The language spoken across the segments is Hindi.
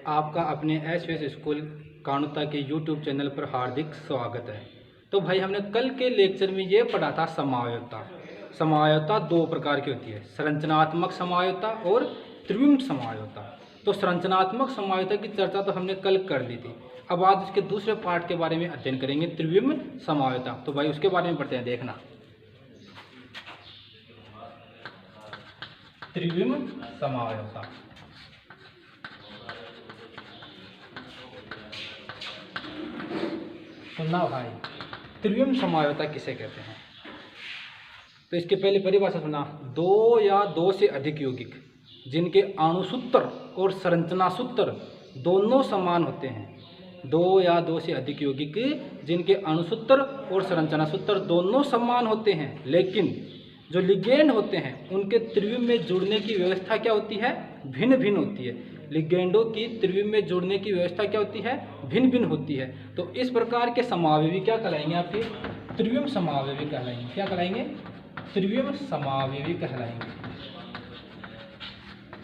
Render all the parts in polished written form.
आपका अपने एसवीएस स्कूल कानुता के यूट्यूब चैनल पर हार्दिक स्वागत है। तो भाई हमने कल के लेक्चर में ये पढ़ा था समायोता। समायोता दो प्रकार की होती है, संरचनात्मक समायोता और त्रिविम समायोता। तो संरचनात्मक समायोता की चर्चा तो हमने कल कर ली थी। अब आज इसके दूसरे पार्ट के बारे में अध्ययन करेंगे, त्रिविम समायोता। तो भाई उसके बारे में पढ़ते हैं, देखना। त्रिविम समायोता सुनना भाई, त्रिविम समायोता किसे कहते हैं? तो इसके पहले परिभाषा सुना, दो या दो से अधिक यौगिक जिनके अणुसूत्र और संरचना सूत्र दोनों समान होते हैं। दो या दो से अधिक यौगिक जिनके अणुसूत्र और संरचना सूत्र दोनों समान होते हैं, लेकिन जो लिगेंड होते हैं उनके त्रिविम में जुड़ने की व्यवस्था क्या होती है? भिन्न भिन्न होती है। लिगेंडों की त्रिविम में जुड़ने की व्यवस्था क्या होती है? भिन्न भिन्न होती है। तो इस प्रकार के समावयवी क्या कहलाएंगे? आपके त्रिविम समावयवी कहलाएंगे। क्या कहलाएंगे? त्रिविम समावयवी कहलाएंगे।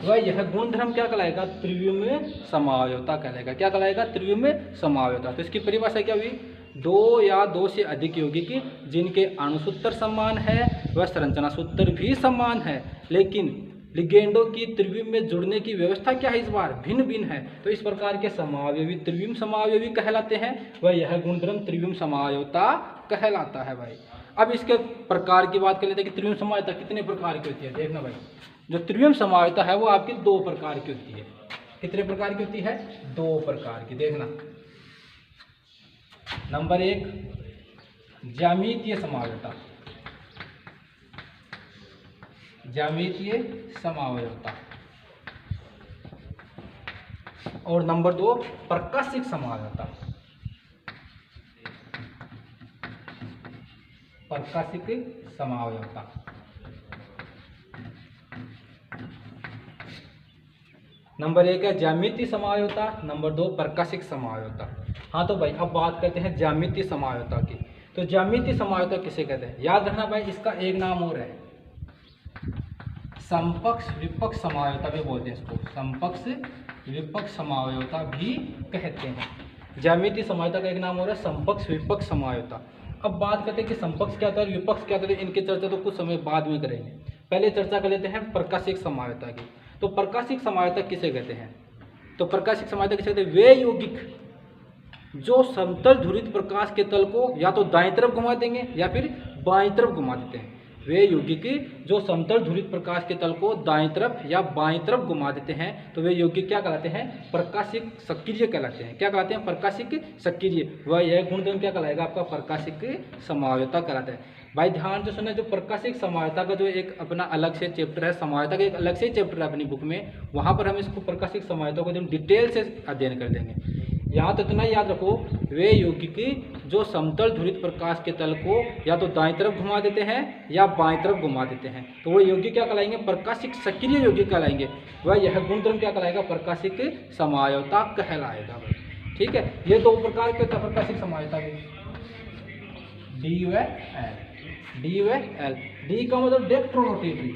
वह यह गुणधर्म क्या कहलाएगा? त्रिविम समावयवता कहलाएगा। क्या कहलाएगा? त्रिविम समावयवता। तो इसकी परिभाषा क्या हुई? दो या दो से अधिक यौगिक जिनके अणुसूत्र समान है वह संरचना सूत्र भी समान है, लेकिन लिगेंडों की त्रिविम में जुड़ने की व्यवस्था क्या है? इस बार भिन्न भिन्न है। तो इस प्रकार के समावयवी त्रिविम समावयवी कहलाते हैं। वह यह गुणधर्म त्रिविम समावयवता कहलाता है भाई। अब इसके प्रकार की बात कर लेते हैं कि त्रिविम समावयवता कितने प्रकार की होती है। देखना भाई, जो त्रिविम समावयवता है वो आपकी दो प्रकार की होती है। कितने प्रकार की होती है? दो प्रकार की। देखना, नंबर एक, ज्यामितीय समावयवता। ज्यामितीय समावयवता। और नंबर दो, प्रकाशिक समावयवता। प्रकाशिक समावयवता। नंबर एक है ज्यामितीय समावयवता, नंबर दो प्रकाशिक समावयवता। हाँ तो भाई अब बात करते हैं ज्यामितीय समावयवता की। तो ज्यामितीय समावयवता किसे कहते हैं? याद रखना भाई, इसका एक नाम और है, समपक्ष विपक्ष समावयवता भी बोलते हैं इसको। समपक्ष विपक्ष समावयवता भी कहते हैं। ज्यामितीय समावयवता का एक नाम और है समपक्ष विपक्ष समावयवता। अब बात करते हैं कि समपक्ष क्या होता है, विपक्ष क्या होता है। इनकी चर्चा तो कुछ समय बाद में करेंगे, पहले चर्चा कर लेते हैं प्रकाशिक समावयवता की। तो प्रकाशिक समावयवता किसे कहते हैं? तो प्रकाशिक समावयवता किसे कहते हैं? वे यौगिक जो समतल ध्रुवित प्रकाश के तल को या तो दाईं तरफ घुमा देंगे या फिर बाईं तरफ घुमा देते हैं। वे यौगिक जो समतल ध्रुवित प्रकाश के तल को दाईं तरफ या बाईं तरफ घुमा देते हैं, तो वे यौगिक क्या कहलाते हैं? प्रकाशिक सक्रिय कहलाते हैं। क्या कहलाते हैं? प्रकाशिक सक्रिय। वह यह गुणधर्म क्या कहलाएगा? आपका प्रकाशिक समावयवता कहलाता है। भाई ध्यान से सुनना, जो प्रकाशिक समावयवता का जो एक अपना अलग से चैप्टर है, समावयवता का एक अलग से चैप्टर है अपनी बुक में, वहाँ पर हम इसको प्रकाशिक समावयवता को एकदम डिटेल से अध्ययन कर देंगे। यहाँ तो इतना याद रखो, वे यौगिक जो समतल ध्रुवित प्रकाश के तल को या तो दाईं तरफ घुमा देते हैं या बाईं तरफ घुमा देते हैं, तो वो यौगिक क्या कहलाएंगे? प्रकाशिक सक्रिय यौगिक कहलाएंगे। वह यह गुणधर्म क्या कहलाएगा? प्रकाशिक समावयवता कहलाएगा। ठीक है, ये दो प्रकार के प्रकाशिक समावयवता के, डी व एल। डी व एल, डी का मतलब डेक्ट्रोरोटेटरी।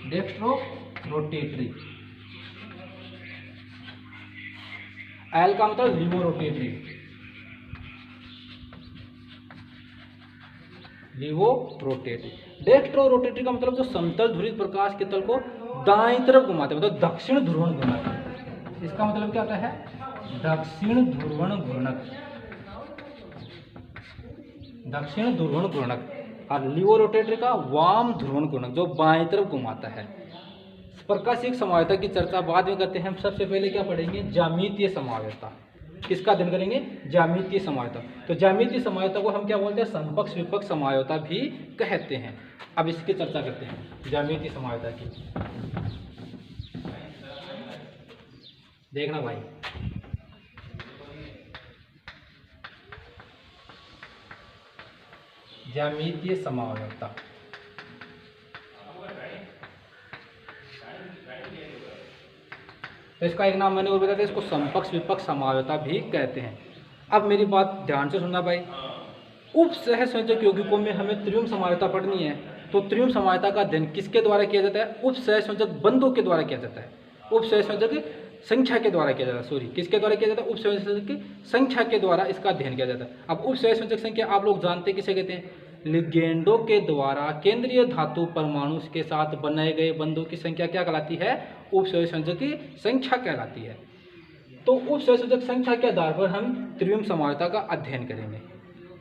डेक्ट्रोरोटेटरी। एल का मतलब लिवोरोटेटरी। लिवोरोटेटरी। डेक्ट्रोरोटेटरी का मतलब जो समतल ध्रुवित प्रकाश के तल को दाईं तरफ घुमाते हैं, मतलब दक्षिण ध्रुवण घूर्णक। इसका मतलब क्या होता है? दक्षिण ध्रुवण घूर्णक। दक्षिण ध्रुवण घूर्णक। और लिवोरोटेटरी का वाम ध्रुवण घूर्णक, जो बाईं तरफ घुमाता है। प्रकाशिक समावयवता की चर्चा बाद में करते हैं। हम सबसे पहले क्या पढ़ेंगे? ज्यामितीय समावयवता। किसका अध्ययन करेंगे? ज्यामितीय समावयवता। तो ज्यामितीय समावयवता को हम क्या बोलते हैं? समपक्ष विपक्ष समावयवता भी कहते हैं। अब इसकी चर्चा करते हैं, ज्यामितीय समावयवता की। देखना भाई, ज्यामितीय समावयवता। तो इसका एक नाम मैंने और बताया था, इसको समपक्ष विपक्ष समावयवता भी कहते हैं। अब मेरी बात ध्यान से सुनना भाई, उप सहसंयोजक यौगिकों में हमें त्रिविम समावयवता पढ़नी है। तो त्रिविम समावयवता का अध्ययन किसके द्वारा किया जाता है? उप सहसंयोजक बंधों के द्वारा किया जाता है। उप सहसंयोजक संख्या के द्वारा किया जाता है, सॉरी किसके द्वारा किया जाता है, उपसर्जक संयोजक की संख्या के द्वारा इसका अध्ययन किया जाता है। अब उपसर्जक संयोजक संख्या आप लोग जानते हैं किसे कहते हैं, लिगेंडों के द्वारा केंद्रीय धातु परमाणु के साथ बनाए गए बंधों की संख्या क्या कहलाती है, उपसर्जक संयोजक की संख्या कहलाती है। तो उपसर्जक संयोजक संख्या के आधार पर हम त्रिविम समवायता का अध्ययन करेंगे।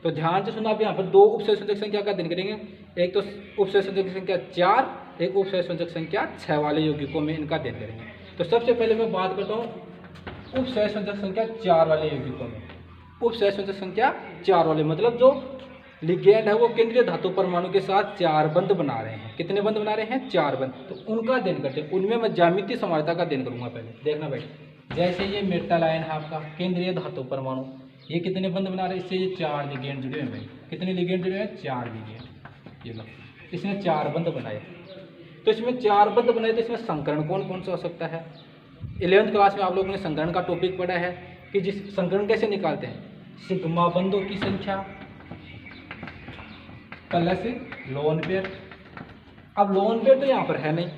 तो ध्यान से सुना, आप यहाँ पर दो उपसर्जक संयोजक संख्या का अध्ययन करेंगे, एक तो उपसर्जक संयोजक संख्या 4, एक उपसर्जक संयोजक संख्या 6 वाले यौगिकों में इनका अध्ययन करेंगे। तो सबसे पहले मैं बात करता हूँ उपसर्जक संयोजक संख्या 4 वाले यौगिकों में। उपसर्जक संयोजक संख्या 4 वाले मतलब जो लिगेंड है वो केंद्रीय धातु परमाणु के साथ 4 बंध बना रहे हैं। कितने बंध बना रहे हैं, 4 बंध। तो उनका अध्ययन करते हैं, उनमें मैं ज्यामितीय समवायता का अध्ययन करूंगा। पहले देखना भाई, जैसे ये मेटल आयन है आपका केंद्रीय धातु परमाणु, ये कितने बंध बना रहे हैं, इससे ये 4 लिगेंड जुड़े हैं भाई। कितने लिगेंड जुड़े हैं, 4 लिगेंड। ये लो, इसने 4 बंध बनाए। तो इसमें 4 बंध बनाए, तो इसमें संकरण कौन कौन सा हो सकता है। 11वीं क्लास में आप लोगों ने संकरण का टॉपिक पढ़ा है कि जिस संकरण कैसे निकालते हैं, सिग्मा बंधों की संख्या प्लस लोन पेयर। अब लोन पेयर तो यहाँ पर है नहीं,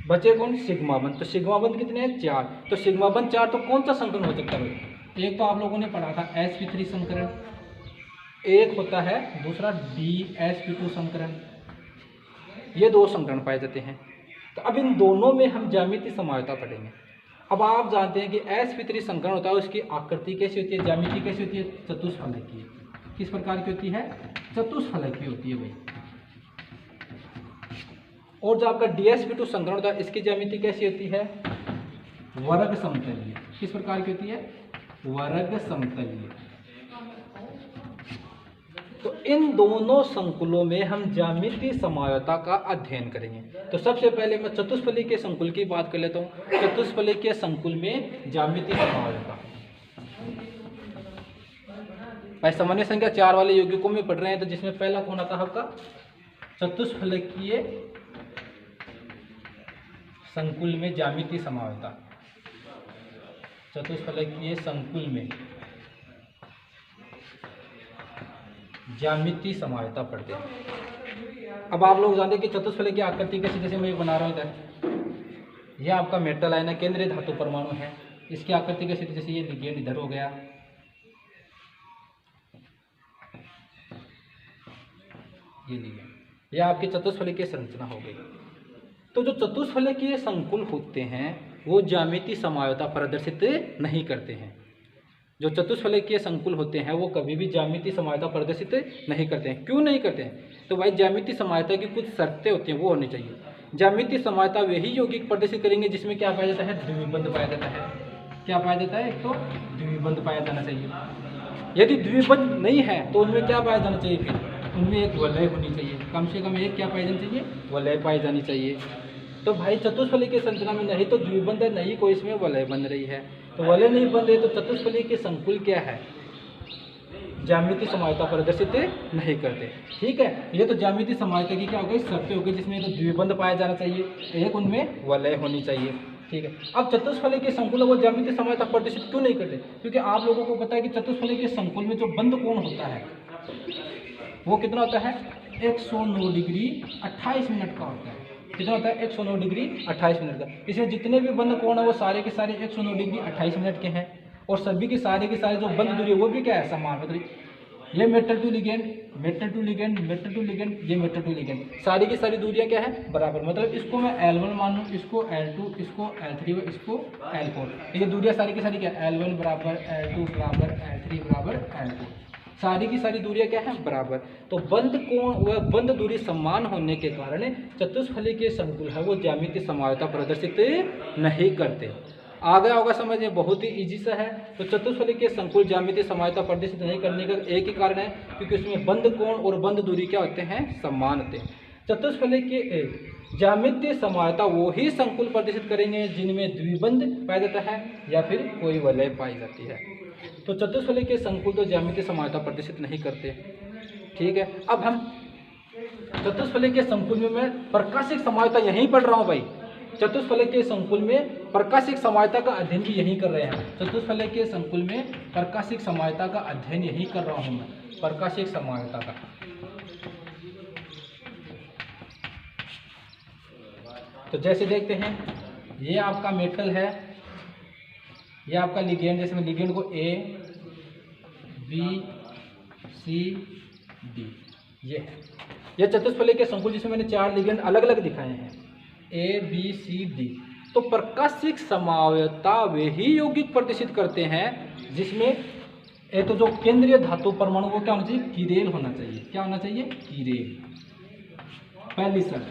बचे कौन, सिग्मा बंध। तो सिग्मा बंध कितने हैं, 4। तो सिग्मा बंध 4, तो कौन सा संकरण हो सकता है, एक तो आप लोगों ने पढ़ा था sp3 संकरण, एक होता है दूसरा dsp2 संकरण। ये 2 संकरण पाए जाते हैं। तो अब इन दोनों में हम ज्यामितीय समवायता पढ़ेंगे। अब आप जानते हैं कि sp3 संकरण होता है, उसकी आकृति कैसी होती है, ज्यामिति कैसी होती है, चतुष्फलकीय। किस प्रकार की होती है, चतुष्फलकीय होती है भाई। और जो आपका dsp2 संकरण होता है, इसकी ज्यामिति कैसी होती है, वर्ग समतलीय। किस प्रकार की होती है, वर्ग समतलीय। तो इन दोनों संकुलों में हम ज्यामितीय समवायता का अध्ययन करेंगे। तो सबसे पहले मैं चतुष्फलकीय के संकुल की बात कर लेता हूँ। चतुष्फलकीय के संकुल में ज्यामितीय समवायता, भाई सामान्य संख्या 4 वाले यौगिकों में पढ़ रहे हैं। तो जिसमें पहला कौन आता है आपका, चतुष्फलकीय संकुल में ज्यामितीय समवायता। चतुष्फलकीय संकुल में ज्यामितीय समवायता पढ़ते हैं। अब आप लोग जानते हैं कि चतुष्फलकीय की आकृति कैसे, जैसे मैं बना रहा हूँ इधर, यह आपका मेटल आयन है, केंद्रीय धातु परमाणु है। इसकी आकृति कैसे, जैसे ये लिगेंड इधर हो गया, ये लिगेंड, यह आपकी चतुष्फलकीय संरचना हो गई। तो जो चतुष्फलकीय संकुल होते हैं वो ज्यामितीय समवायता प्रदर्शित नहीं करते हैं। जो चतुष्फलकीय संकुल होते हैं वो कभी भी ज्यामितीय समवायता प्रदर्शित नहीं करते हैं। क्यों नहीं करते हैं, तो भाई ज्यामितीय समवायता की कुछ शर्तें होती हैं, वो होनी चाहिए। ज्यामितीय समवायता वही यौगिक प्रदर्शित करेंगे जिसमें क्या पाया जाता है, द्विबंध पाया जाता है। क्या पाया जाता है, एक तो द्विबंध पाया जाना चाहिए। यदि द्विबंध नहीं है तो उनमें क्या पाया जाना चाहिए, फिर उनमें एक वलय होनी चाहिए, कम से कम एक क्या पाई जानी चाहिए, वलय पाई जानी चाहिए। तो भाई चतुष्फलकीय संरचना में नहीं तो द्विबंध है, नहीं कोई इसमें वलय बन रही है। तो वलय नहीं बन रही तो चतुष्फलकीय संकुल क्या है, ज्यामितीय समवायता प्रदर्शित नहीं करते। ठीक है, ये तो ज्यामितीय समवायता की क्या हो गई, शर्तें हो गई, जिसमें तो द्विबंध पाया जाना चाहिए, एक उनमें वलय होनी चाहिए। ठीक है, अब चतुष्फलकीय संकुल वो ज्यामितीय समवायता प्रदर्शित क्यों नहीं करते, क्योंकि आप लोगों को पता है कि चतुष्फलकीय संकुल में जो बंध कोण होता है वो कितना होता है, 109 डिग्री 28 मिनट का होता है। कितना होता है, 109 डिग्री 28 मिनट का। इसमें जितने भी बंध कोण है वो सारे के सारे 109 डिग्री 28 मिनट के हैं, और सभी के सारे जो बंध दूरी है वो भी क्या है, समान। मतलब ये metal to ligand, metal to ligand, metal to ligand, ये मेटल टू लिगेंड, सारी की सारी दूरियां क्या है, बराबर। मतलब इसको मैं L1 मान लूँ, इसको L2, इसको L3, इसको L4। ये दूरियां सारी की सारी क्या है, L1 बराबर, L2 बराबर, L3 बराबर, L4, सारी की सारी दूरियां क्या है, बराबर। तो बंध कोण व बंध दूरी समान होने के कारण चतुष्फलकीय संकुल है वो ज्यामितीय समवायता प्रदर्शित नहीं करते। आ गया होगा समझ में, बहुत ही इजी सा है। तो चतुष्फलकीय संकुल ज्यामितीय समवायता प्रदर्शित नहीं करने का एक ही कारण है, क्योंकि उसमें बंध कोण और बंध दूरी क्या होते हैं, समान होते हैं। चतुष्फलकीय ज्यामितीय समवायता वो ही संकुल प्रदर्शित करेंगे जिनमें द्विबंध पाया जाता है या फिर कोई वलय पाई जाती है। तो चतुष्फलकीय संकुल तो ज्यामितीय समवायता प्रदर्शित नहीं करते। ठीक है, अब हम चतुष्फलकीय संकुल में मैं प्रकाशिक समवायता यहीं पढ़ रहा हूँ भाई। चतुष्फलकीय संकुल में प्रकाशिक समवायता का अध्ययन भी यहीं कर रहे हैं। चतुष्फलकीय संकुल में प्रकाशिक समवायता का अध्ययन यहीं कर रहा हूँ मैं, प्रकाशिक समवायता का। तो जैसे देखते हैं, ये आपका मेटल है, ये आपका लिगेंड, जैसे मैं लिगेंड को ए बी सी डी, ये है। ये चतुष्फलक के संकुल जिसमें मैंने 4 लिगेंड अलग अलग दिखाए हैं, ए बी सी डी। तो प्रकाशिक समवायता वे ही यौगिक प्रदर्शित करते हैं जिसमें तो जो केंद्रीय धातु परमाणु को क्या होना चाहिए, किरेल होना चाहिए। क्या होना चाहिए, किरेल। पहली शर्त,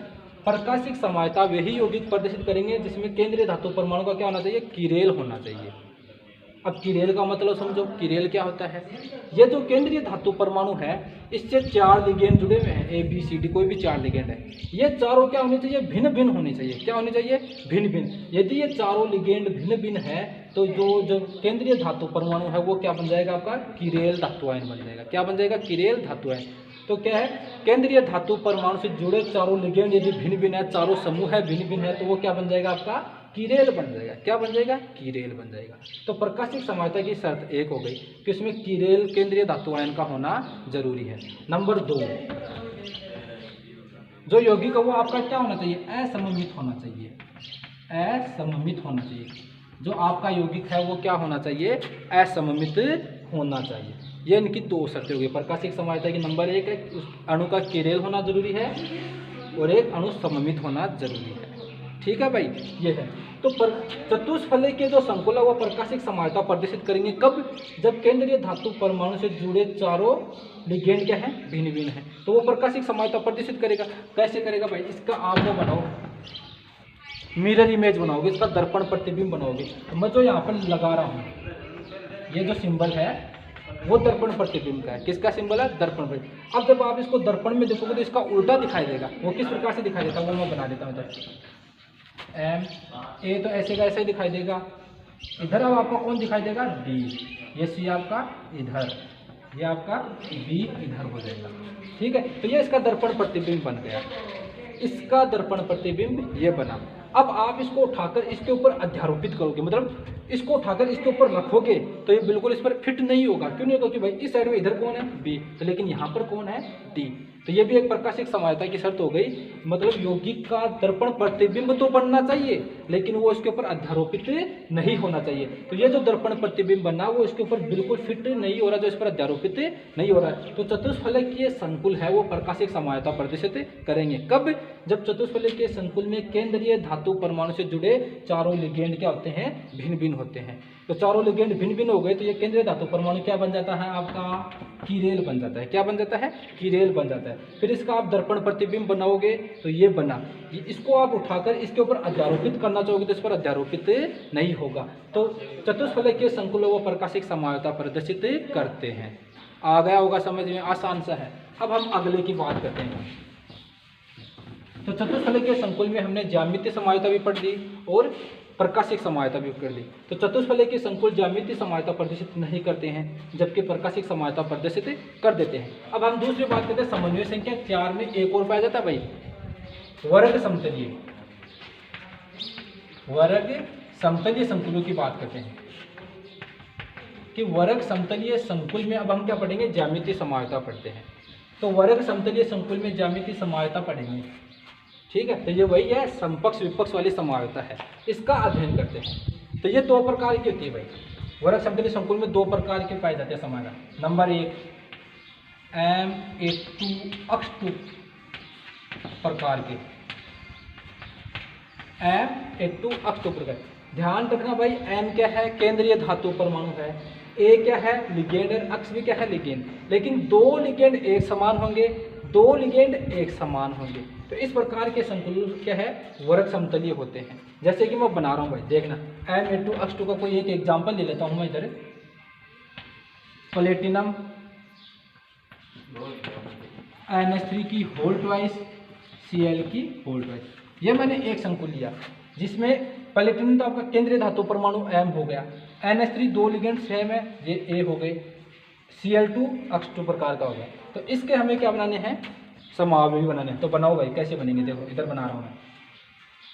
प्रकाशिक समवायता वे ही यौगिक प्रदर्शित करेंगे जिसमें केंद्रीय धातु परमाणु का क्या होना चाहिए, किरेल होना चाहिए। अब किरेल का मतलब समझो, किरेल क्या होता है। ये जो केंद्रीय धातु परमाणु है इससे 4 लिगेंड जुड़े हुए हैं, ए बी सी डी, कोई भी 4 लिगेंड है। ये चारों क्या होने चाहिए, भिन्न भिन्न होने चाहिए। क्या होने चाहिए, भिन्न भिन्न। यदि ये चारों लिगेंड भिन्न भिन्न है तो जो केंद्रीय धातु परमाणु है वो क्या बन जाएगा, आपका किरेल धातु आयन बन जाएगा। क्या बन जाएगा, किरेल धातु आयन। तो क्या है, केंद्रीय धातु परमाणु से जुड़े चारों लिगेंड यदि भिन्न भिन्न है, चारों समूह है भिन्न भिन्न है, तो वो क्या बन जाएगा, आपका किरेल बन जाएगा। क्या बन जाएगा, किरेल बन जाएगा। तो प्रकाशिक समवायता की शर्त 1 हो गई कि उसमें किरेल केंद्रीय धातु आयन का होना जरूरी है। नंबर 2, जो यौगिक है वो आपका क्या होना चाहिए, असममित होना चाहिए। असममित होना चाहिए। जो आपका यौगिक है वो क्या होना चाहिए, असममित होना चाहिए। ये इनकी 2 शर्तें होगी प्रकाशिक समवायता की। नंबर 1 है उस अणु का किरेल होना जरूरी है और एक अणु सममित होना जरूरी है। ठीक है भाई, ये है। तो चतुष्फलक के जो संकुल है वो प्रकाशिक समवायता प्रदर्शित करेंगे कब, जब केंद्रीय धातु परमाणु से जुड़े चारों लिगेंड क्या है, भिन्न भिन्न है, तो वो प्रकाशिक समवायता प्रदर्शित करेगा। कैसे करेगा भाई, इसका आप वो बनाओ, मिरर इमेज बनाओगे, इसका दर्पण प्रतिबिंब बनाओगे। तो मैं जो यहाँ पर लगा रहा हूँ, ये जो सिंबल है वो दर्पण प्रतिबिंब का है। किसका सिंबल है, दर्पण प्रतिबिंब। अब जब आप इसको दर्पण में देखोगे तो इसका उल्टा दिखाई देगा। वो किस प्रकार से दिखाई देता है वो मैं बना देता हूँ। एम ए तो ऐसे का ऐसे ही दिखाई देगा। इधर अब आपको कौन दिखाई देगा, डी। ये सी आपका इधर, ये आपका बी इधर हो जाएगा। ठीक है, तो ये इसका दर्पण प्रतिबिंब बन गया। इसका दर्पण प्रतिबिंब ये बना। अब आप इसको उठाकर इसके ऊपर अध्यारोपित करोगे, मतलब इसको उठाकर इसके ऊपर रखोगे तो ये बिल्कुल इस पर फिट नहीं होगा। क्यों नहीं होगा, कि भाई इस साइड में इधर कौन है, बी, तो लेकिन यहाँ पर कौन है, डी। तो ये भी एक प्रकाशिक समवायता की शर्त हो गई। मतलब यौगिक का दर्पण प्रतिबिंब तो बनना चाहिए लेकिन वो इसके ऊपर अध्यारोपित नहीं होना चाहिए। तो ये जो दर्पण प्रतिबिंब बनना वो इसके ऊपर बिल्कुल फिट नहीं हो रहा, जो इस पर अध्यारोपित नहीं हो रहा है। तो चतुष्फलकीय संकुल है वो प्रकाशिक समवायता प्रदर्शित करेंगे कब, जब चतुष्फलकीय संकुल में केंद्रीय धातु परमाणु से जुड़े चारों लिगेंड क्या होते हैं, भिन्न भिन्न होते हैं। तो चारों लिगेंड भिन्न भिन्न हो गए तो ये केंद्रीय धातु परमाणु क्या बन जाता है, आपका किरेल बन जाता है। क्या बन जाता है, किरेल बन जाता है। फिर इसका आप दर्पण प्रतिबिंब बनाओगे तो ये बना। इसको आप उठाकर इसके ऊपर अध्यारोपित करना चाहोगे तो इस पर अध्यारोपित नहीं होगा। तो चतुष्फलकीय संकुल वो प्रकाशिक समवायता प्रदर्शित करते हैं। आ गया होगा समझ में, आसान सा है। अब हम अगले की बात करते हैं। तो चतुष्फलकीय संकुल में हमने ज्यामितीय समवायता भी पढ़ ली और प्रकाशिक समवायता भी कर ली। तो चतुष्फलकीय संकुल ज्यामितीय समवायता प्रदर्शित नहीं करते हैं जबकि प्रकाशिक समवायता प्रदर्शित कर देते हैं। अब हम दूसरी बात करते हैं समन्वय संख्या 4 में एक और पाया जाता है भाई, वर्ग समतलीय। वर्ग समतलीय संकुलों की बात करते हैं कि वर्ग समतलीय संकुल में अब हम क्या पढ़ेंगे, ज्यामितीय समवायता पढ़ते हैं। तो वर्ग समतलीय संकुल में ज्यामितीय समवायता पढ़ेंगे। ठीक है, तो ये वही है, समपक्ष विपक्ष वाली समवायता है, इसका अध्ययन करते हैं। तो ये 2 प्रकार की होती है भाई। वर्ग समतलीय संकुल में 2 प्रकार के पाए जाते हैं समवायता। नंबर 1 M1 अक्ष प्रकार के, M1 अक्ष प्रकार। ध्यान रखना भाई, M क्या है, केंद्रीय धातु परमाणु है, A क्या है, लिगेंड, और अक्ष भी क्या है, लिगेंड। लेकिन 2 लिगेंड एक समान होंगे, 2 लिगेंड एक समान होंगे। तो इस प्रकार के संकुल क्या है, वर्ग समतलीय होते हैं। जैसे कि मैं बना रहा हूँ भाई, देखना M1 अक्ष का कोई एक एग्जांपल ले लेता हूँ मैं इधर। प्लेटिनम NH3 की होल ट्वाइस, Cl की होल ट्वाइस। ये मैंने एक संकुल लिया जिसमें प्लेटिनम तो आपका केंद्रीय धातु परमाणु M हो गया, NH3 2 लिगेंड सेम है, ये A हो गए, Cl2 अक्ष प्रकार का हो गया। तो इसके हमें क्या बनाने हैं, समावयवी बनाने हैं। तो बनाओ भाई, कैसे बनेंगे, देखो इधर बना रहा हूँ मैं।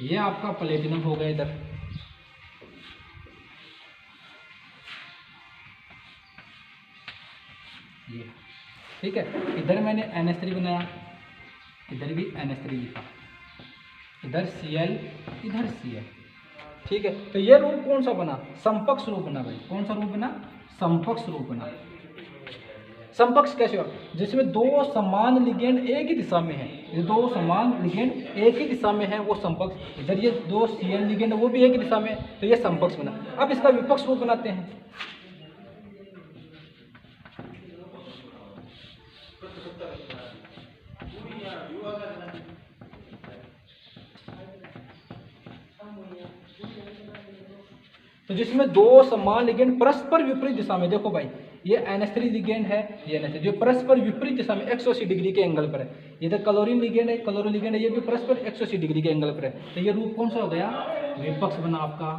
ये आपका प्लेटिनम हो गया इधर, ये ठीक है। इधर मैंने NH3 बनाया, इधर भी NH3 लिखा, इधर Cl, इधर Cl। ठीक है, तो ये रूप कौन सा बना? समपक्ष रूप बना भाई। कौन सा रूप बना? समपक्ष रूप बना। समपक्ष कैसे हो? जिसमें दो समान लिगेंड एक ही दिशा में है, ये दो समान लिगेंड एक ही दिशा में है, वो समपक्ष। इधर ये दो Cl लिगेंड वो भी एक ही दिशा में है, तो ये समपक्ष बना। अब इसका विपक्ष रूप बनाते हैं। तो जिसमें दो समान लिगेंड परस्पर विपरीत दिशा में, देखो भाई ये NH3 लिगेंड है, ये NH3 जो परस्पर विपरीत दिशा में 180 डिग्री के एंगल पर है। ये तो क्लोरीन लिगेंड है, क्लोरीन लिगेंड है, ये भी परस्पर 180 डिग्री के एंगल पर है। तो ये रूप कौन सा हो गया? विपक्ष बना आपका।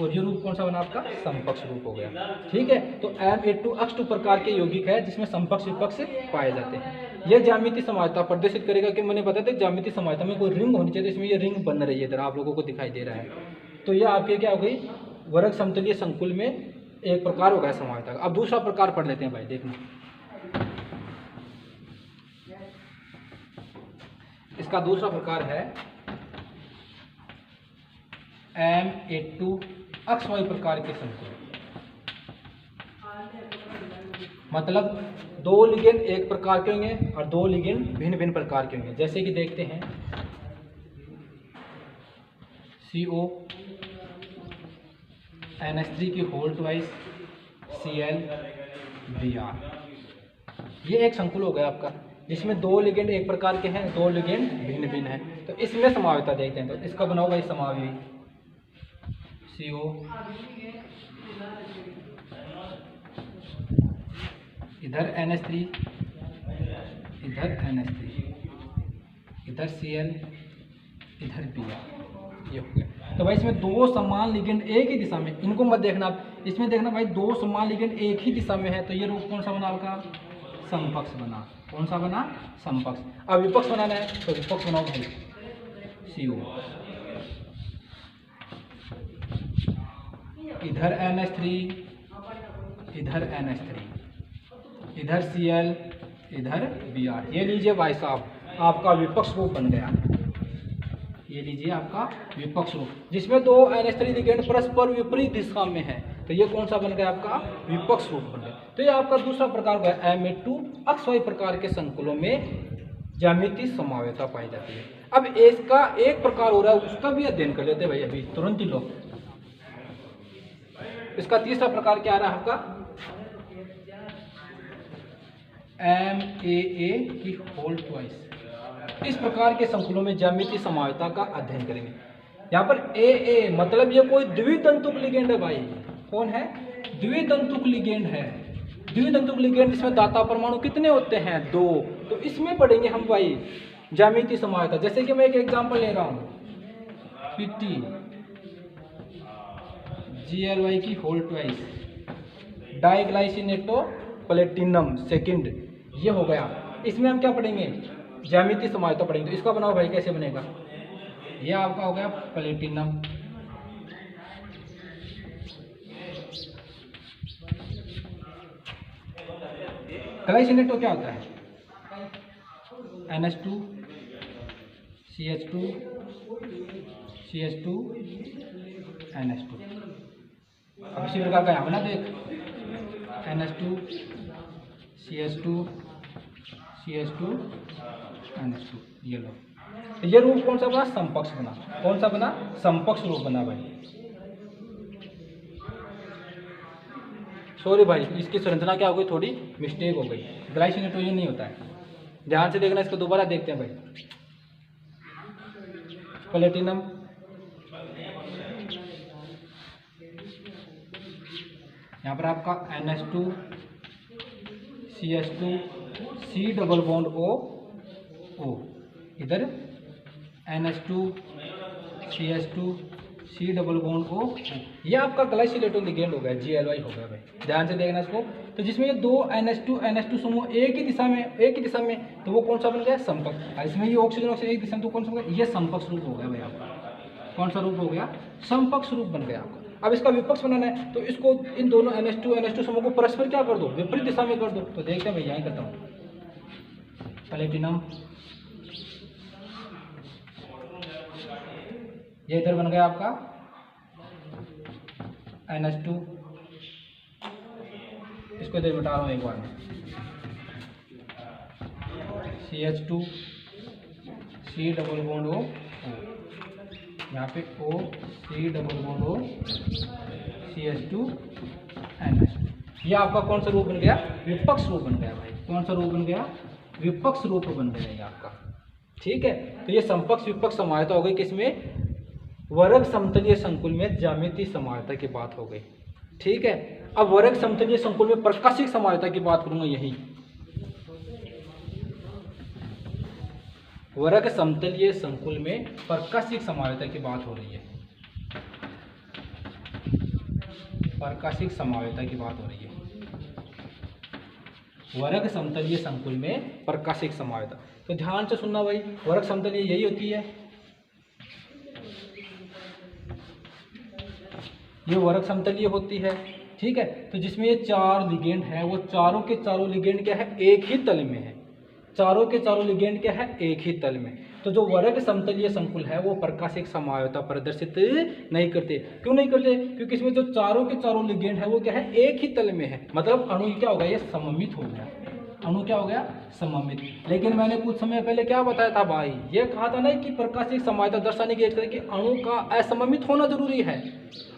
और ये रूप कौन सा बना आपका? समपक्ष रूप हो गया। ठीक है, तो M82 अष्ट प्रकार के यौगिक है जिसमें समपक्ष विपक्ष पाए जाते हैं। यह ज्यामितीय समझौता प्रदर्शित करेगा कि मैंने बताया था ज्यामितीय समझौता में कोई रिंग होनी चाहिए, इसमें ये रिंग बन रही है, इधर आप लोगों को दिखाई दे रहा है। तो यह आपके क्या हो गई? वर्ग समतलीय संकुल में एक प्रकार हो गया समझौता का। अब दूसरा प्रकार पढ़ लेते हैं भाई, देखना इसका दूसरा प्रकार है M82 XY प्रकार के संकुल। मतलब दो लिगेंड एक प्रकार के होंगे और दो लिगेंड भिन्न भिन्न प्रकार के होंगे। जैसे कि देखते हैं CO NH3 की होल ट्वाइस Cl Br, ये एक संकुल हो गया आपका जिसमें दो लिगेंड एक प्रकार के हैं, दो लिगेंड भिन्न भिन्न हैं। तो इसमें समावयता देखते हैं। तो इसका बना होगा इस समावयवी CO इधर NH3 इधर NH3 इधर Cl इधर Br, ये हो गया। तो भाई इसमें दो समान लिगेंड एक ही दिशा में, इनको मत देखना आप, इसमें देखना भाई दो समान लिगेंड एक ही दिशा में है। तो ये रूप कौन सा बना आपका? समपक्ष बना। कौन सा बना? समपक्ष। अब विपक्ष बनाना है तो विपक्ष बनाओ भाई CO इधर NH3 इधर NH3 इधर Cl इधर Br। ये लीजिए भाई साहब आपका विपक्ष रूप बन गया। ये लीजिए आपका विपक्ष रूप जिसमें दो NH3 लिगेंड परस्पर विपरीत दिशा में है। तो ये कौन सा बन गया आपका? विपक्ष रूप बन गया। तो ये आपका दूसरा प्रकार का M82 XY प्रकार के संकुलों में ज्यामितीय समवायता पाई जाती है। अब इसका एक प्रकार हो रहा है, उसका भी अध्ययन कर लेते हैं भाई अभी तुरंत ही लोग। इसका तीसरा प्रकार क्या आ रहा है आपका? MAA की होल ट्वाइस। इस प्रकार के संकुलों में ज्यामितीय समवायता का अध्ययन करेंगे। यहाँ पर AA मतलब ये कोई द्वितंतुक लिगेंड है भाई। कौन है? द्वितंतुक लिगेंड है। द्वितंतुक लिगेंड जिसमें दाता परमाणु कितने होते हैं? दो। तो इसमें पढ़ेंगे हम भाई ज्यामितीय समवायता। जैसे कि मैं एक एग्जांपल ले रहा हूँ, PT GLY की होल ट्वाइस डाइग्लाइसिनेटो प्लेटिनम सेकंड, ये हो गया। इसमें हम क्या पढ़ेंगे? ज्यामितीय समवायता पढ़ेंगे। तो इसका बनाओ भाई, कैसे बनेगा? ये आपका हो गया प्लेटिनम ग्लाइसिनेटो क्या होता है? NH2 CH2 CH2 NH2। अब इसी प्रकार का यहाँ बना देख NH2 CH2 CH2 NH2, ये लो। तो ये रूप कौन सा बना? समपक्ष बना। कौन सा बना? समपक्ष रूप बना भाई। सॉरी भाई, इसकी संरचना क्या हो गई? थोड़ी मिस्टेक हो गई। ग्लाइसिनेटो ये नहीं होता है, ध्यान से देखना। इसको दोबारा देखते हैं भाई। प्लेटिनम यहाँ पर आपका NH2 CH2 C double bond O, इधर NH2 CH2 C double bond O, ये आपका ग्लाइसिनेटो लिगेंड हो गया, GLY हो गया भाई। ध्यान से देखना इसको। तो जिसमें ये दो NH2 समूह एक ही दिशा में, तो वो कौन सा बन गया? समपक्ष। इसमें ये ऑक्सीजन एक दिशा में, तो कौन सा बन गया? ये समपक्ष रूप हो गया भाई आपका। कौन सा रूप हो गया? समपक्ष रूप बन गया आपका। अब इसका विपक्ष बनाना है तो इसको इन दोनों NH2 समूह को परस्पर क्या कर दो? विपरीत दिशा में कर दो। तो देखते हैं मैं यहीं करता हूँ। प्लेटिनम ये इधर बन गया आपका NH2, इसको इधर मिटा रहा हूँ एक बार में, CH2, C double bond O, यहाँ पे O, C double bond O, CH2, NH2। ये आपका कौन सा रूप बन गया? विपक्ष रूप बन गया भाई। कौन सा रूप बन गया? विपक्ष रूप बन गया ये आपका। ठीक है, तो ये समपक्ष विपक्ष समायता हो गई किसमें? वर्ग समतलीय संकुल में ज्यामितीय समायता की बात हो गई। ठीक है, अब वर्ग समतलीय संकुल में प्रकाशिक समायता की बात करूंगा। यही वर्ग समतलीय संकुल में प्रकाशिक समायता की बात हो रही है। प्रकाशिक समायता की बात हो रही है। वर्ग समतलीय संकुल में प्रकाशिक समायता, तो ध्यान से सुनना भाई। वर्ग समतलीय यही होती है, ये वर्ग समतलीय होती है। ठीक है, तो जिसमें ये चार लिगेंड है, वो चारों के चारों लिगेंड क्या है? एक ही तल में है। चारों के चारों लिगेंड क्या है? एक ही तल में। तो जो वर्ग समतलीय संकुल है वो प्रकाशिक समायता प्रदर्शित नहीं करते। क्यों नहीं करते? क्योंकि इसमें जो चारों के चारों लिगेंड है वो क्या है? एक ही तल में है। मतलब अणु क्या हो गया? ये सममित हो गया। अणु क्या हो गया? सममित। लेकिन मैंने कुछ समय पहले क्या बताया था भाई? ये कहा था ना कि प्रकाशिक समायता दर्शाने के एक तरह की अणु का असममित होना जरूरी है।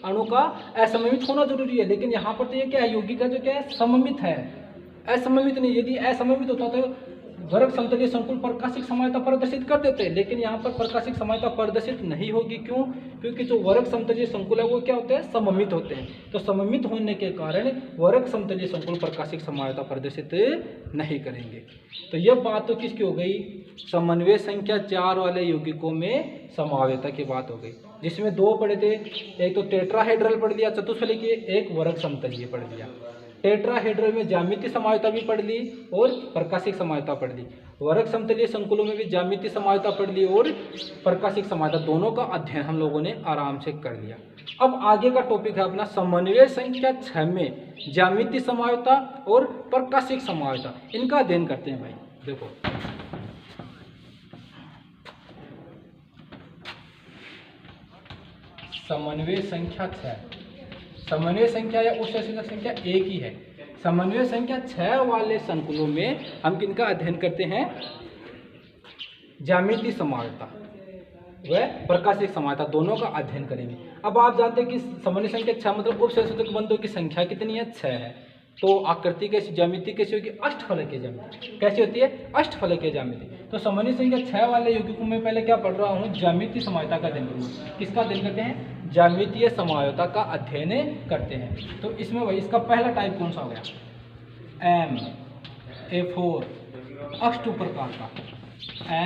अणु का असममित होना जरूरी है। लेकिन यहाँ पर तो ये क्या है? यौगिक का जो क्या है? सममित है, असममित नहीं। यदि असममित होता तो वर्ग समतलीय संकुल प्रकाशिक समायता प्रदर्शित कर देते, लेकिन यहाँ पर प्रकाशिक समायता प्रदर्शित नहीं होगी। क्यों? क्योंकि जो वर्ग समतलीय संकुल है वो क्या होते हैं? सममित होते हैं। तो सममित होने के कारण वर्ग समतलीय संकुल प्रकाशिक समायता प्रदर्शित नहीं करेंगे। तो यह बात तो किसकी हो गई? समन्वय संख्या 4 वाले यौगिकों में समायता की बात हो गई, जिसमें दो पढ़े थे। एक तो टेट्राहेड्रल पढ़ लिया चतुष्फलकीय, एक वर्ग समतलीय पढ़ लिया। टेट्राहेड्रल में ज्यामितीय समायता भी पढ़ ली और प्रकाशिक समायता पढ़ ली। वर्ग समतलीय संकुलों में भी ज्यामितीय समायता पढ़ ली और प्रकाशिक समायता, दोनों का अध्ययन हम लोगों ने आराम से कर लिया। अब आगे का टॉपिक है अपना समन्वय संख्या 6 में ज्यामितीय समायता और प्रकाशिक समायता, इनका अध्ययन करते हैं भाई। देखो समन्वय संख्या 6, समन्वय संख्या या उच्च संख्या एक ही है। समन्वय संख्या 6 वाले संकुलों में हम किनका अध्ययन करते हैं? ज्यामितीय समायता व प्रकाशिक समायता, दोनों का अध्ययन करेंगे। अब आप जानते हैं कि समन्वय संख्या 6 मतलब उपसंयोजक बंधों की संख्या कितनी है? 6 है। तो आकृति कैसी, ज्यामिति कैसी होगी? अष्टफलकीय ज्यामिति। कैसी होती है? अष्टफलकीय ज्यामिति। तो समन्वय संख्या 6 वाले यौगिकों में पहले क्या पढ़ रहा हूँ? ज्यामितीय समायता का अध्ययन करूँगा। किसका अध्ययन करते हैं? ज्यामितीय समायता का अध्ययन करते हैं। तो इसमें वही इसका पहला टाइप कौन सा हो गया? MA4 अष्टु प्रकार का,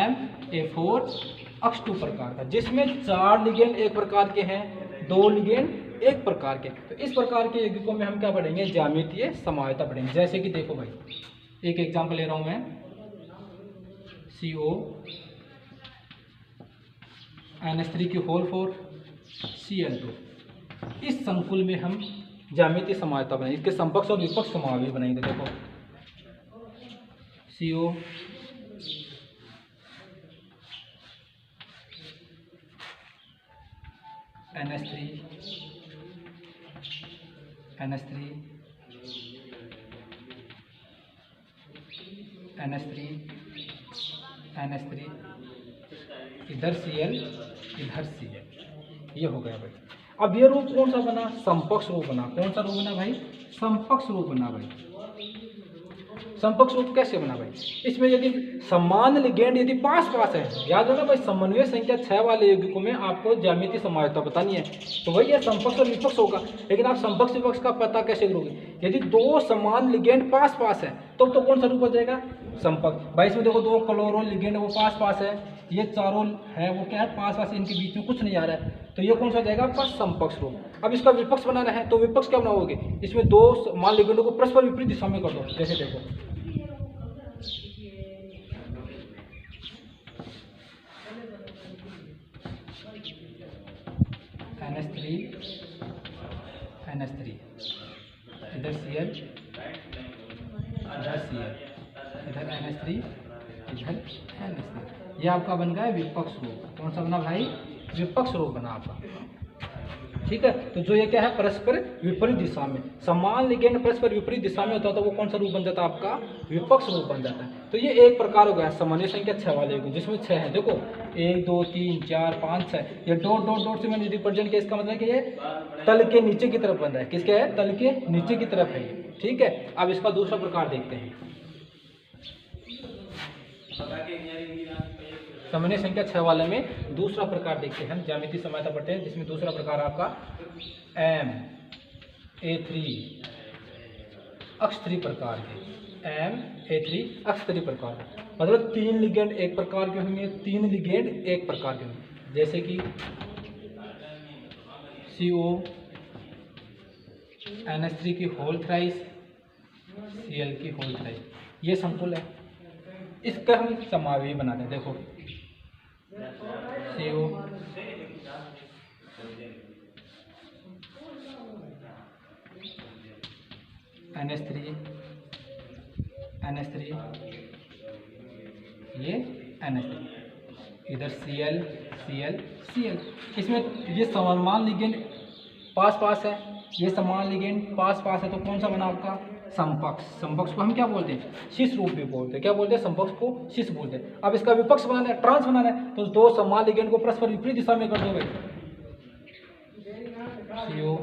MA4 अष्टु प्रकार का, जिसमें 4 लिगेंड एक प्रकार के हैं, 2 लिगेंड एक प्रकार के। तो इस प्रकार के यौगिकों में हम क्या पढ़ेंगे? ज्यामितीय समायता पढ़ेंगे। जैसे कि देखो भाई, एक एग्जांपल ले रहा हूं मैं, CO NH3 Cl2। इस संकुल में हम ज्यामितीय समायता बनाएंगे, इसके समपक्ष और विपक्ष समावयव बनाएंगे। देखो CO NH3 इधर Cl इधर Cl, ये हो गया भाई। अब ये रूप कौन सा बना? समपक्ष रूप बना। कौन सा रूप बना भाई? समपक्ष रूप बना भाई। समपक्ष रूप कैसे बना भाई? इसमें यदि समान लिगेंड यदि पास पास है, याद रखना भाई, समन्वय संख्या 6 वाले यौगिकों में आपको ज्यामितीय समायता बतानी है, तो वही है समपक्ष और विपक्ष होगा। लेकिन आप समपक्ष विपक्ष का पता कैसे करोगे? यदि दो समान लिगेंड पास पास है तो कौन सा रूप हो जाएगा? समपक्ष। भाई इसमें देखो 2 क्लोरो लिगेंड वो पास पास है, ये चारों है वो क्या है? पास पास, इनके बीच में कुछ नहीं आ रहा है, तो ये कौन सा हो जाएगा? आपका समपक्ष रूप। अब इसका विपक्ष बनाना है तो विपक्ष क्या बनाओगे? इसमें 2 समान लिगेंडों को परस्पर विपरीत दिशा में कर दो। जैसे देखो NH3 इधर Cl इधर Cl इधर NH3 इधर NH3, ये आपका बन गया विपक्ष रूप। कौन सा बना भाई? विपक्ष रूप बना आपका। ठीक है। तो जो ये क्या है, परस्पर विपरीत दिशा में समान लिगेंड परस्पर विपरीत दिशा में होता है तो वो कौन सा रूप बन जाता है आपका, विपक्ष रूप बन जाता है। तो ये एक प्रकार हो गया समन्वय संख्या 6 वाले यौगिक, जिसमें 6 है। देखो 1 2 3 4 5 6, ये डॉट डॉट डॉट से मैंने रिप्रेजेंट किया, इसका मतलब कि ये तल के नीचे की तरफ बन रहा है। किसके है, तल के नीचे की तरफ है ये, ठीक है। अब इसका दूसरा प्रकार देखते हैं। समन्वय संख्या 6 वाले में दूसरा प्रकार देखते हैं हम, ज्यामितीय समायता पढ़ते हैं, जिसमें दूसरा प्रकार आपका MA3 अक्षत्री प्रकार के, MA3 अक्षत्री प्रकार के, मतलब 3 लिगेंड एक प्रकार के होंगे, 3 लिगेंड एक प्रकार के होंगे, जैसे कि CO NH3 की होल थ्राइस, Cl की होल थ्राइस, ये समतुल है। इसका हम समावयवी बनाते हैं। देखो CO NH3 ये NH3, इधर Cl Cl Cl, इसमें ये समान लिगेंड पास पास है, ये समान लिगेंड पास पास है, तो कौन सा बना आपका, समपक्ष। समपक्ष को हम क्या बोलते हैं, शीर्ष रूप भी बोलते हैं। क्या बोलते हैं, समपक्ष को शीर्ष बोलते हैं। अब इसका विपक्ष बनाना है, ट्रांस बनाना है, तो दो समान लिगेंड को परस्पर विपरीत दिशा में कर दो भाई। CO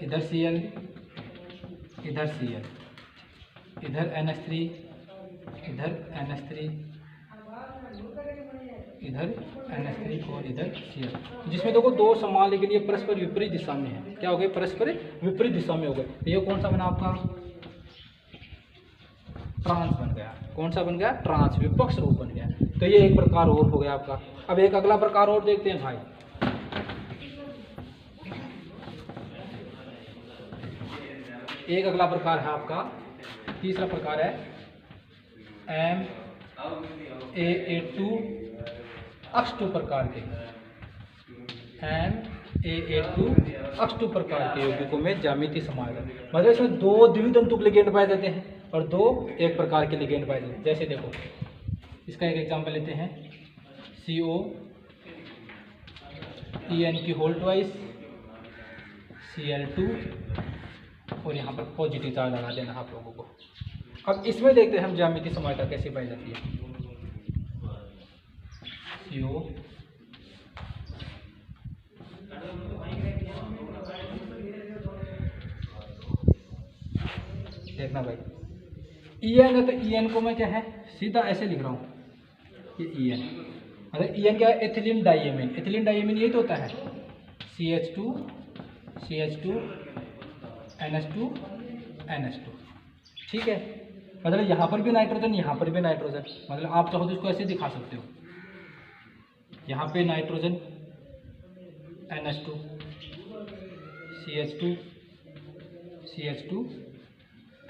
इधर Cl, इधर Cl, इधर NH3, इधर NH3, इधर NH3 और इधर Cl, जिसमें देखो दो समान लेकिन ये परस्पर विपरीत दिशा में है। क्या हो गए, परस्पर विपरीत दिशा में हो गए। तो ये कौन सा बना आपका, ट्रांस बन गया। कौन सा बन गया, ट्रांस, विपक्ष रूप बन गया। तो ये एक प्रकार और हो गया आपका। अब एक अगला प्रकार और देखते हैं भाई। एक अगला प्रकार है आपका, तीसरा प्रकार है MAA2 अक्षटू प्रकार के, MAA2 अक्षटू प्रकार के यौगिकों में ज्यामितीय समायोजन, मतलब इसमें दो द्वितंतुक लिगेंड पाए जाते हैं और दो एक प्रकार के लिगेंड पाए जाते हैं। जैसे देखो इसका एक एग्जांपल लेते हैं, CO EN की होल ट्वाइस, Cl2, और यहाँ पर पॉजिटिव चार्ज लगा देना आप लोगों को। अब इसमें देखते हैं हम ज्यामितीय समायता कैसे पाई जाती है। CO देखना भाई, EN है तो EN को मैं क्या है सीधा ऐसे लिख रहा हूँ, ये EN, मतलब EN क्या है, एथिलीन डाइएमीन। एथिलीन डाइएमीन यही तो होता है, CH2 NH2 NH2, ठीक है। मतलब यहाँ पर भी नाइट्रोजन, यहाँ पर भी नाइट्रोजन, मतलब आप चाहो तो इसको ऐसे दिखा सकते हो, यहाँ पे नाइट्रोजन NH2 CH2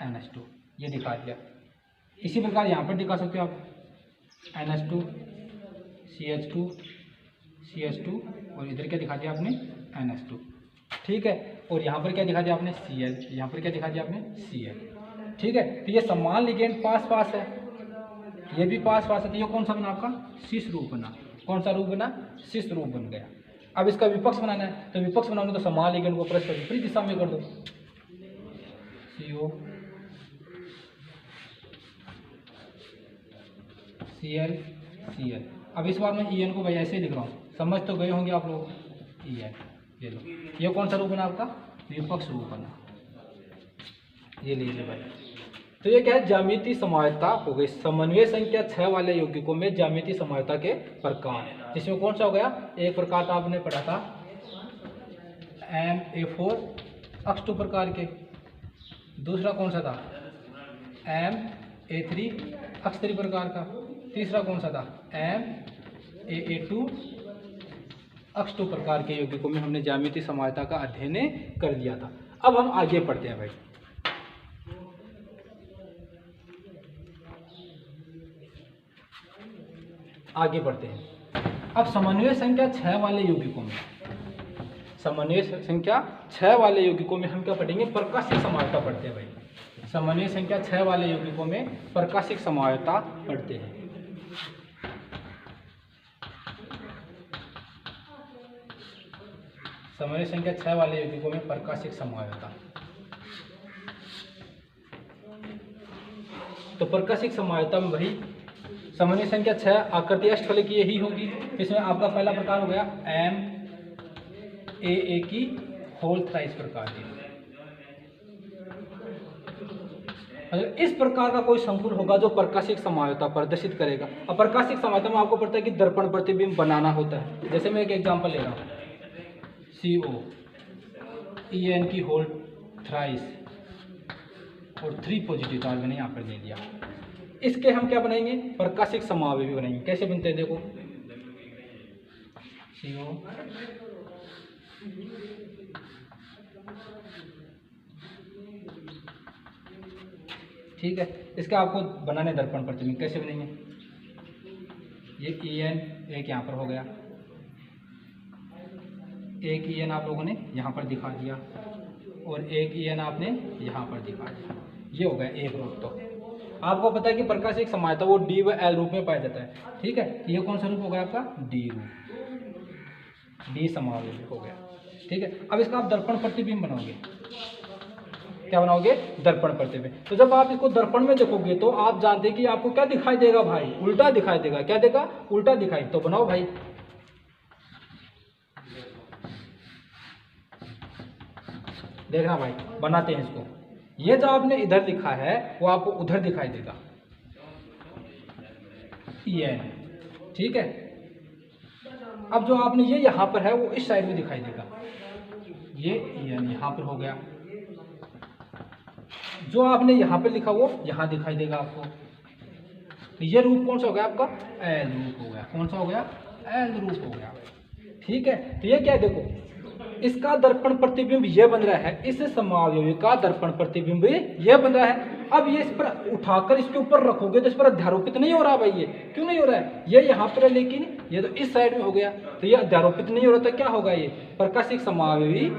NH2, ये दिखा दिया। इसी प्रकार यहाँ पर दिखा सकते हो आप, NH2 CH2 और इधर क्या दिखा दिया आपने, NH2, ठीक है। और यहाँ पर क्या दिखा दिया आपने, Cl, यहाँ पर क्या दिखा दिया आपने, Cl, ठीक है। तो ये समान लिगेंड पास पास है, ये भी पास पास है, तो ये कौन सा बना आपका, शीर्ष रूप बना। कौन सा रूप बना, शीर्ष रूप बन गया। अब इसका विपक्ष बनाना है, तो विपक्ष बनाने तो समान लिगेंड को परस्पर विपरीत दिशा में कर दो, CO Cl। अब इस बार मैं EN को भाई ऐसे लिख रहा हूँ, समझ तो गए होंगे आप लोग। EN, ये लो, ये कौन सा रूप बना आपका, विपक्ष रूप बना, ये लीजिए भाई। तो ये क्या है, ज्यामितीय समायता हो गई। समन्वय संख्या 6 वाले यौगिकों में ज्यामितीय समायता के प्रकार, जिसमें कौन सा हो गया, एक प्रकार था आपने पढ़ा था MA4 अक्षटू प्रकार के, दूसरा कौन सा था MA3 अक्षत्री प्रकार का, तीसरा कौन सा था MAA2 अक्षटू प्रकार के यौगिकों में हमने ज्यामितीय समायता का अध्ययन कर लिया था। अब हम आगे पढ़ते हैं भाई। आगे बढ़ते हैं। अब समन्वय संख्या 6 वाले यौगिकों में, समन्वय संख्या 6 वाले यौगिकों में हम क्या पढ़ेंगे, प्रकाशिक समायता पढ़ते हैं भाई। समन्वय संख्या 6 वाले यौगिकों में प्रकाशिक समायता पढ़ते हैं। समन्वय संख्या 6 वाले यौगिकों में प्रकाशिक समावयवता। तो प्रकाशिक समावयवता में वही समन्वय संख्या 6 आकृति अष्टफलक की यही होगी। इसमें आपका पहला प्रकार हो गया MAA की होल थ्राइस प्रकार की। इस प्रकार का कोई संकुल होगा जो प्रकाशिक समावयवता प्रदर्शित करेगा। अब प्रकाशिक समावयवता में आपको पता है कि दर्पण प्रतिबिंब बनाना होता है। जैसे मैं एक एग्जांपल ले रहा हूँ, COEN की होल थ्राइस और 3 पॉजिटिव चार्ज मैंने यहाँ पर ले लिया। इसके हम क्या बनाएंगे, प्रकाशिक समावयवी बनाएंगे। कैसे बनते हैं देखो, CO ठीक है। इसके आपको बनाने दर्पण प्रतिबिंब कैसे बनेंगे, ये EN एक यहाँ पर हो गया, एक EN आप लोगों ने यहाँ पर दिखा दिया और एक EN आपने यहाँ पर दिखा दिया। ये हो गया एक रूप। तो आपको पता है कि प्रकाशिक समावयवता वो D व L रूप में पाया जाता है। ठीक है, ये कौन सा रूप हो गया आपका, D रूप, D समावयवी हो गया। ठीक है, अब इसका आप दर्पण प्रतिबिंब बनाओगे। क्या बनाओगे, दर्पण प्रतिबिंब। तो जब आप इसको दर्पण में देखोगे तो आप जानते हैं कि आपको क्या दिखाई देगा भाई, उल्टा दिखाई देगा। क्या देगा, उल्टा दिखाई। तो बनाओ भाई, देखना भाई, बनाते हैं इसको। ये जो आपने इधर लिखा है वो आपको उधर दिखाई देगा, EN। ठीक है, अब जो आपने ये यहाँ पर है वो इस साइड में दिखाई देगा, ये EN यहाँ पर हो गया। जो आपने यहाँ पे लिखा वो यहाँ दिखाई देगा आपको। तो ये रूप कौन सा हो गया आपका, L रूप हो गया। कौन सा हो गया, L रूप हो गया। ठीक है, तो ये क्या है देखो, इसका दर्पण प्रतिबिंब ये बन रहा है, इस समावयवी का दर्पण प्रतिबिंब ये बन रहा है। अब ये इस पर उठाकर इसके ऊपर रखोगे तो इस पर अध्यारोपित नहीं हो रहा भाई। ये क्यों नहीं हो रहा है, ये यहाँ पर है लेकिन ये तो इस साइड में हो गया, तो ये अध्यारोपित नहीं हो रहा। तो क्या होगा, ये प्रकाशिक समावयवी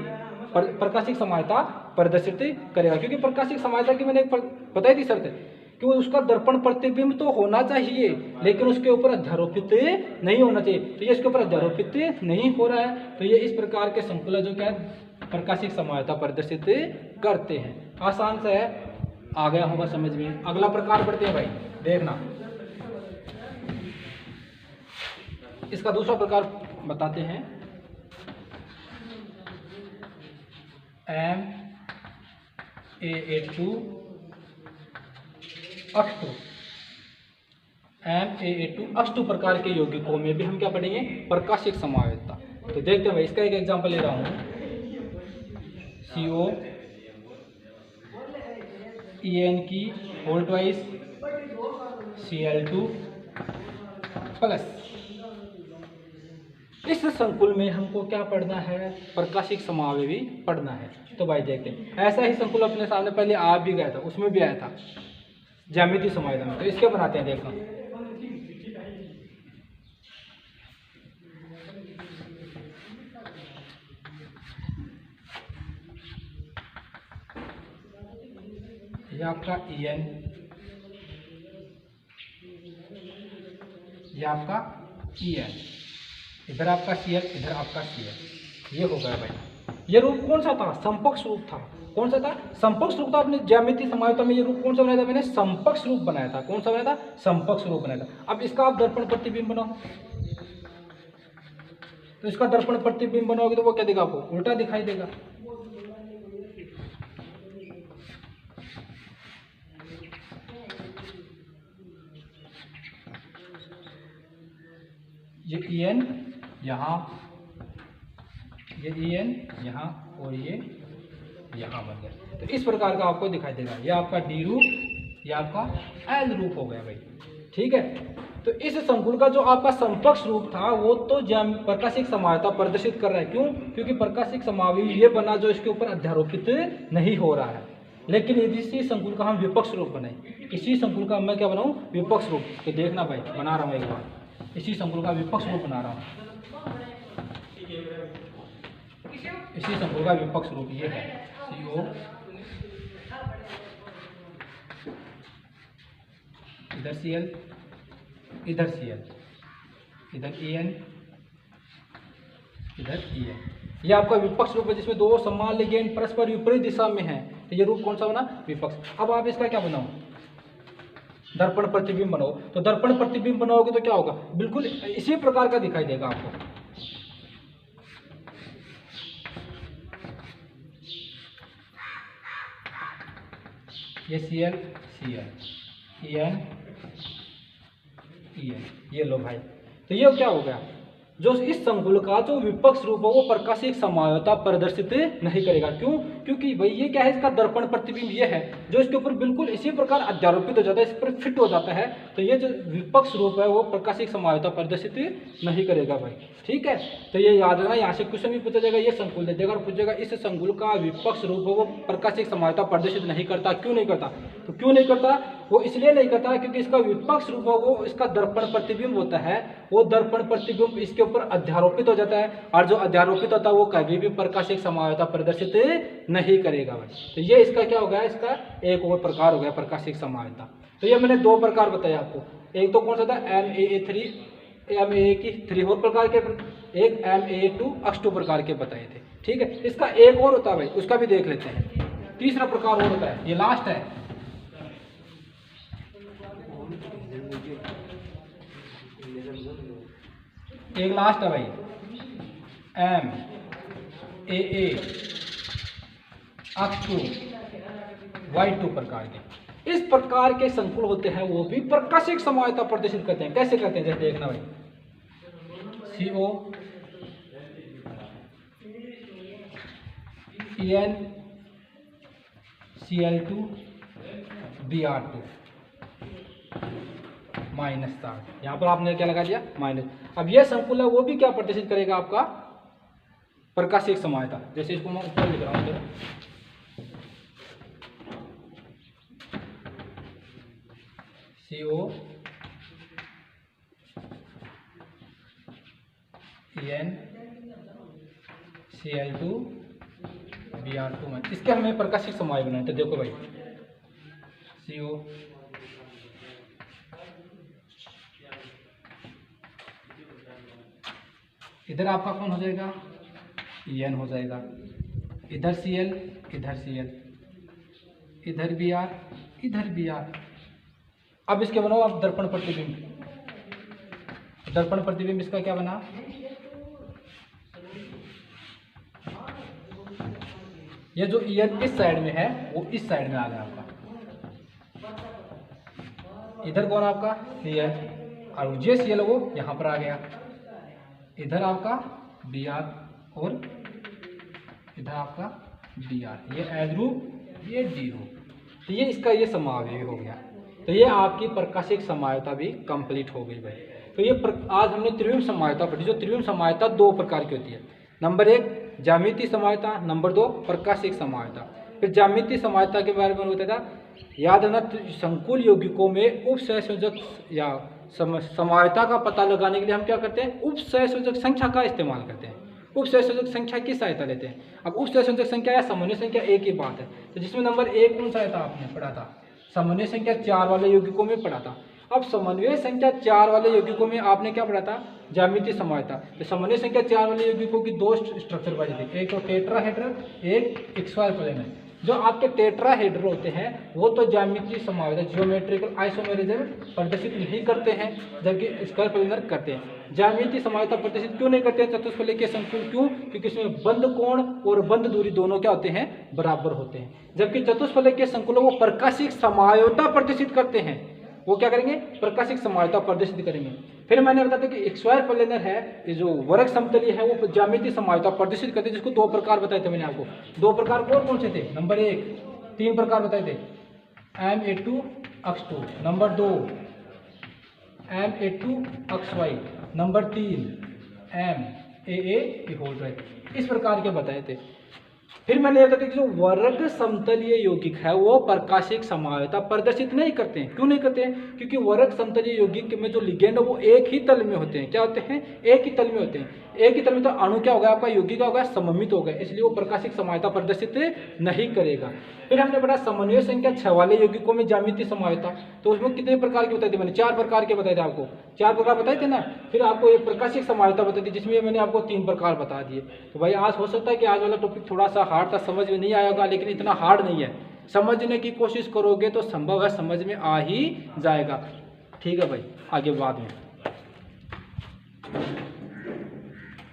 प्रकाशिक समावयवता प्रदर्शित करेगा। क्योंकि प्रकाशिक समावयवता की मैंने बताई थी शर्त कि उसका दर्पण प्रतिबिंब तो होना चाहिए लेकिन उसके ऊपर अध्यारोपित नहीं होना चाहिए। तो ये इसके ऊपर अध्यारोपित नहीं हो रहा है, तो ये इस प्रकार के संकुल जो क्या प्रकाशिक समावयवता प्रदर्शित करते हैं। आसान से है, आ गया होगा समझ में। अगला प्रकार पढ़ते हैं भाई, देखना। इसका दूसरा प्रकार बताते हैं, MAA2 अष्टु। MAA2 अष्टु प्रकार के यौगिकों में भी हम क्या पढ़ेंगे, प्रकाशिक समावयवता। तो देखते हैं भाई, इसका एक एग्जांपल ले रहा हूँ, COEN की होल ट्वाइस Cl2 प्लस। इस संकुल में हमको क्या पढ़ना है, प्रकाशिक समावयवी पढ़ना है। तो भाई देखते हैं, ऐसा ही संकुल अपने सामने पहले आ भी गया था, उसमें भी आया था ज्यामितीय समावयवता में। तो इसके बनाते हैं, देखो ये आपका EN, ये आपका EN, इधर आपका Cl, इधर आपका Cl। ये हो गया भाई। ये रूप कौन सा था, समपक्ष रूप था। कौन सा था, समपक्ष रूप था। अपने ज्यामितीय समावयवता में ये रूप कौन सा बनाया था मैंने, समपक्ष रूप बनाया था। कौन सा बनाया था, समपक्ष रूप बनाया था। अब इसका आप दर्पण प्रतिबिंब बनाओ। तो इसका दर्पण प्रतिबिंब बनाओगे तो वो क्या देगा, आपको उल्टा दिखाई देगा। ये EN यहाँ, ये EN यहाँ और ये यहाँ बन गया। तो इस प्रकार का आपको दिखाई देगा। ये आपका D रूप, ये आपका L रूप हो गया भाई। ठीक है, तो इस संकुल का जो आपका समपक्ष रूप था वो तो प्रकाशिक समावयवता प्रदर्शित कर रहा है। क्यों, क्योंकि प्रकाशिक समावयवी ये बना जो इसके ऊपर अध्यारोपित नहीं हो रहा है। लेकिन यदि इसी संकुल का हम विपक्ष रूप बनाए, इसी संकुल का मैं क्या बनाऊँ, विपक्ष रूप। तो देखना भाई, बना रहा हूँ एक बार, इसी संकुल का विपक्ष रूप बना रहा हूँ। इसी संकुल का विपक्ष रूप ये है, CO, इधर Cl, इधर Cl, इधर EN, इधर EN। ये आपका विपक्ष रूप है जिसमें दो समान लेगेंड परस्पर विपरीत दिशा में है, तो ये रूप कौन सा बना? विपक्ष। अब आप इसका क्या बनाओ? दर्पण प्रतिबिंब बनाओ। तो दर्पण प्रतिबिंब बनाओगे तो क्या होगा? बिल्कुल इसी प्रकार का दिखाई देगा आपको। ये Cl Cl En En, ये लो भाई। तो ये क्या हो गया? जो इस संकुल का जो विपक्ष रूप है वो प्रकाशिक समायोता प्रदर्शित नहीं करेगा। क्यों? क्योंकि भाई ये क्या है, इसका दर्पण प्रतिबिंब ये है जो इसके ऊपर बिल्कुल इसी प्रकार अध्यारोपित हो जाता है, इस पर फिट हो जाता है। तो ये जो विपक्ष रूप है वो प्रकाशिक समायोता प्रदर्शित नहीं करेगा भाई। ठीक है, तो ये याद रखना, यहाँ से क्वेश्चन भी पूछा जाएगा, ये संकुल दे देगा और पूछेगा इस संकुल का विपक्ष रूप है वो प्रकाशिक समायोता प्रदर्शित नहीं करता। क्यों नहीं करता? तो क्यों नहीं करता? वो इसलिए नहीं करता क्योंकि इसका विपक्ष रूप है वो इसका दर्पण प्रतिबिंब होता है, वो दर्पण प्रतिबिंब इसके ऊपर अध्यारोपित हो जाता है, और जो अध्यारोपित होता है वो कभी भी प्रकाशिक समायोता प्रदर्शित नहीं करेगा भाई। तो ये इसका क्या हो गया? इसका एक और प्रकार हो गया प्रकाशिक समायोता। तो ये मैंने दो प्रकार बताए आपको, एक तो कौन सा था? MAA की 3 और प्रकार के, एक MAA2 X2 प्रकार के बताए थे। ठीक है, इसका एक और होता है भाई, उसका भी देख लेते हैं। तीसरा प्रकार और होता है, ये लास्ट है। एक लास्ट है भाई, MAA X2 Y2 प्रकार के। इस प्रकार के संकुल होते हैं वो भी प्रकाशिक समायोता प्रदर्शित करते हैं। कैसे करते हैं? जैसे देखना भाई, CO En Cl2 Br2 -7, यहाँ पर आपने क्या लगा दिया? माइनस। अब यह संकुल है वो भी क्या प्रदर्शित करेगा? आपका प्रकाशिक समायोता। जैसे इसको मैं ऊपर लिख रहा हूँ, CO En Cl2 Br2 इसके हमें प्रकाशिक समाय बनाए। तो देखो भाई, CO इधर आपका कौन हो जाएगा? En हो जाएगा, इधर Cl, इधर Cl, इधर Br, इधर Br। अब इसके बनाओ आप दर्पण प्रतिबिंब। दर्पण प्रतिबिंब इसका क्या बना? ये जो En इस साइड में है वो इस साइड में आ गया आपका। इधर कौन आपका? Cl, और ये Cl वो यहाँ पर आ गया। इधर आपका Br और इधर आपका Br, ये एज रूप, ये डी रूप। तो ये इसका ये समावेश हो गया। तो ये आपकी प्रकाशिक समायोता भी कंप्लीट हो गई भाई। तो ये आज हमने त्रिविम समायोता पढ़ी। जो त्रिविम समायोता दो प्रकार की होती है, नंबर 1 ज्यामितीय समायोता, नंबर 2 प्रकाशिक समायोता। फिर ज्यामितीय समायोता के बारे में होता था, याद रखना, संकुल यौगिकों में उपसहसंयोजक या समायोता का पता लगाने के लिए हम क्या करते हैं? उपसहसंयोजक संख्या का इस्तेमाल करते हैं। उपसहसंयोजक संख्या की सहायता लेते हैं। अब उपसहसंयोजक संख्या या समन्वय संख्या एक ही बात है। तो जिसमें नंबर 1 कौन सा था आपने पढ़ा था? समन्वय संख्या 4 वाले यौगिकों में पढ़ा था। अब समन्वय संख्या 4 वाले यौगिकों में आपने क्या पढ़ा था? ज्यामितीय समायोता। तो समन्वय संख्या 4 वाले यौगिकों की दो स्ट्रक्चर बचे थे, एक तो टेट्राहेड्रल, एक स्क्वायर प्लेनर। जो आपके टेट्राहेड्रल होते हैं वो तो ज्यामितीय समायोता, जियोमेट्रिकल आइसोमेरिज्म प्रदर्शित नहीं करते हैं, जबकि स्क्वायर प्लेनर करते हैं। ज्यामितीय समायोता प्रदर्शित क्यों नहीं करते हैं? चतुष्फलकीय संकुल। क्यों? क्योंकि इसमें बंद कोण और बंद दूरी दोनों क्या होते हैं? बराबर होते हैं। जबकि चतुष्फलकीय संकुलों वो प्रकाशिक समायोता प्रदर्शित करते हैं। वो क्या करेंगे? प्रकाशिक समायोता प्रदर्शित करेंगे। फिर मैंने बताया था कि स्क्वायर प्लेनर है, ये जो वर्ग समतलीय है वो ज्यामितीय समायोता प्रदर्शित करते हैं, जिसको दो प्रकार बताए थे मैंने आपको। दो प्रकार कौन से थे? नंबर 1 3 प्रकार बताए थे, MA2 X2, number 2 MA2 XY, number 3 MAA whole right. इस प्रकार के बताए थे। फिर मैंने बताया कि जो वर्ग समतलीय यौगिक है वो प्रकाशिक समावयवता प्रदर्शित नहीं करते हैं। क्यों नहीं करते हैं? क्योंकि वर्ग समतलीय यौगिक में जो लिगेंड है वो एक ही तल में होते हैं। क्या होते हैं? एक ही तल में होते हैं। एक ही तल में तो अणु क्या होगा आपका? यौगिक क्या होगा? सममित होगा, इसलिए वो प्रकाशिक समावयवता प्रदर्शित नहीं करेगा। फिर हमने पढ़ा समन्वय संख्या 6 वाले यौगिकों में ज्यामितीय समावयवता, तो उसमें कितने प्रकार के बताए थे मैंने? 4 प्रकार के बताए थे आपको, 4 प्रकार बताए थे ना। फिर आपको एक प्रकाशिक समावयवता बताई थी जिसमें मैंने आपको 3 प्रकार बता दिए। तो भाई आज हो सकता है कि आज वाला टॉपिक थोड़ा सा हार्ड था, समझ में नहीं आया होगा, लेकिन इतना हार्ड नहीं है। समझने की कोशिश करोगे तो संभव है समझ में आ ही जाएगा। ठीक है भाई, आगे बाद में।